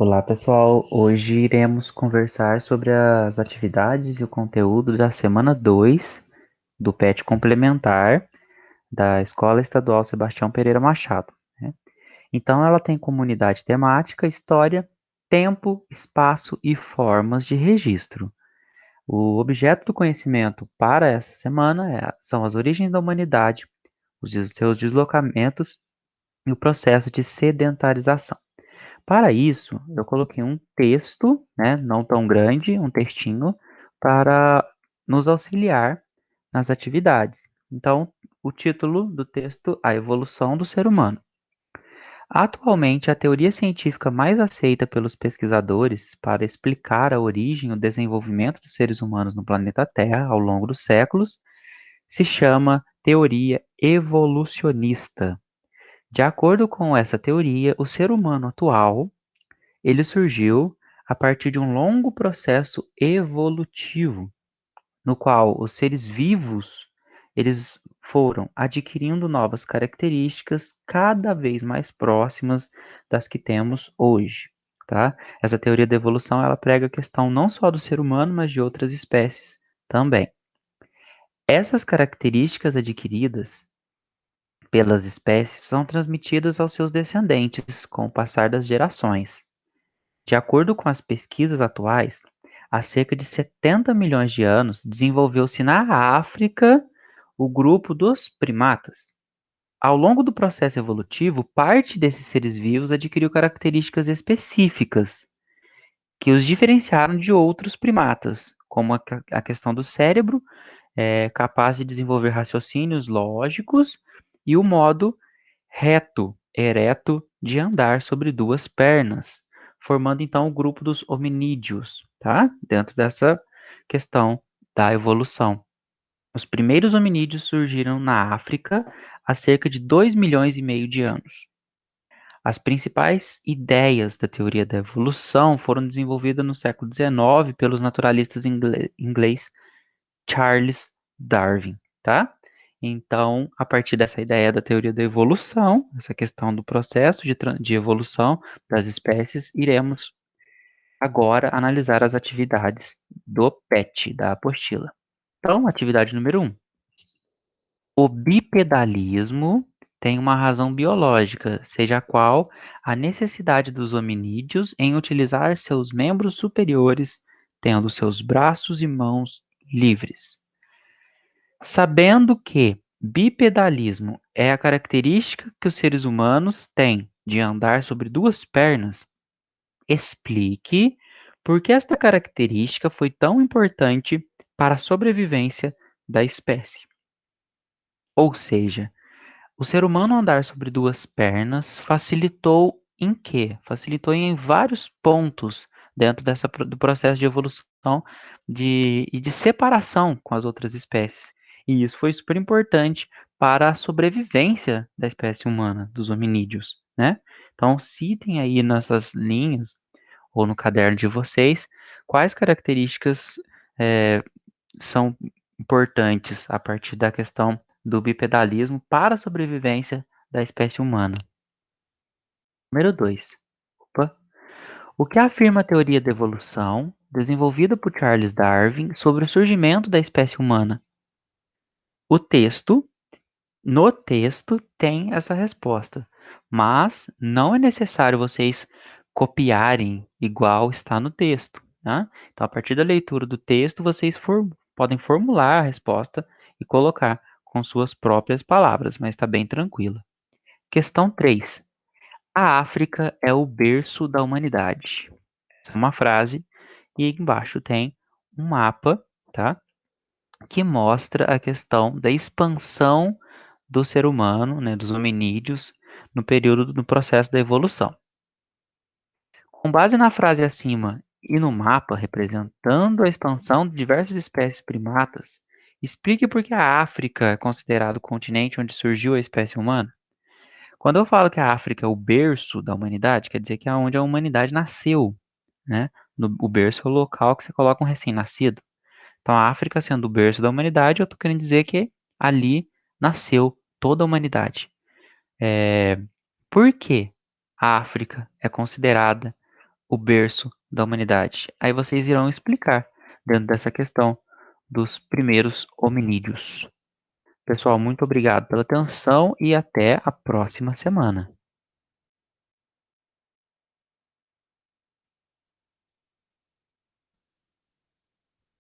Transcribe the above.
Olá, pessoal. Hoje iremos conversar sobre as atividades e o conteúdo da semana 2 do PET complementar da Escola Estadual Sebastião Pereira Machado, né? Então, ela tem como unidade temática, história, tempo, espaço e formas de registro. O objeto do conhecimento para essa semana são as origens da humanidade, seus deslocamentos e o processo de sedentarização. Para isso, eu coloquei um texto, né, não tão grande, um textinho, para nos auxiliar nas atividades. Então, o título do texto, A Evolução do Ser Humano. Atualmente, a teoria científica mais aceita pelos pesquisadores para explicar a origem e o desenvolvimento dos seres humanos no planeta Terra ao longo dos séculos se chama teoria evolucionista. De acordo com essa teoria, o ser humano atual ele surgiu a partir de um longo processo evolutivo, no qual os seres vivos eles foram adquirindo novas características cada vez mais próximas das que temos hoje, tá? Essa teoria da evolução ela prega a questão não só do ser humano, mas de outras espécies também. Essas características adquiridas pelas espécies são transmitidas aos seus descendentes com o passar das gerações. De acordo com as pesquisas atuais, há cerca de 70 milhões de anos desenvolveu-se na África o grupo dos primatas. Ao longo do processo evolutivo, parte desses seres vivos adquiriu características específicas que os diferenciaram de outros primatas, como a questão do cérebro, capaz de desenvolver raciocínios lógicos, e o modo reto, ereto, de andar sobre duas pernas, formando então o grupo dos hominídeos, tá? Dentro dessa questão da evolução. Os primeiros hominídeos surgiram na África há cerca de 2,5 milhões de anos. As principais ideias da teoria da evolução foram desenvolvidas no século XIX pelos naturalistas inglês Charles Darwin, tá? Então, a partir dessa ideia da teoria da evolução, essa questão do processo de evolução das espécies, iremos agora analisar as atividades do PET, da apostila. Então, atividade número 1. O bipedalismo tem uma razão biológica, seja qual a necessidade dos hominídeos em utilizar seus membros superiores, tendo seus braços e mãos livres. Sabendo que bipedalismo é a característica que os seres humanos têm de andar sobre duas pernas, explique por que esta característica foi tão importante para a sobrevivência da espécie. Ou seja, o ser humano andar sobre duas pernas facilitou em quê? Facilitou em vários pontos dentro do processo de evolução e de separação com as outras espécies. E isso foi super importante para a sobrevivência da espécie humana, dos hominídeos, né? Então, citem aí nessas linhas ou no caderno de vocês quais características são importantes a partir da questão do bipedalismo para a sobrevivência da espécie humana. Número 2. O que afirma a teoria da evolução, desenvolvida por Charles Darwin, sobre o surgimento da espécie humana? O texto, no texto, tem essa resposta, mas não é necessário vocês copiarem igual está no texto, tá? Então, a partir da leitura do texto, vocês podem formular a resposta e colocar com suas próprias palavras, mas está bem tranquila. Questão 3. A África é o berço da humanidade. Essa é uma frase e aí embaixo tem um mapa, tá? Que mostra a questão da expansão do ser humano, né, dos hominídeos, no período do processo da evolução. Com base na frase acima e no mapa representando a expansão de diversas espécies primatas, explique por que a África é considerado o continente onde surgiu a espécie humana. Quando eu falo que a África é o berço da humanidade, quer dizer que é onde a humanidade nasceu, né? O berço é o local que você coloca um recém-nascido. Então, a África sendo o berço da humanidade, eu estou querendo dizer que ali nasceu toda a humanidade. Por que a África é considerada o berço da humanidade? Aí vocês irão explicar dentro dessa questão dos primeiros hominídeos. Pessoal, muito obrigado pela atenção e até a próxima semana.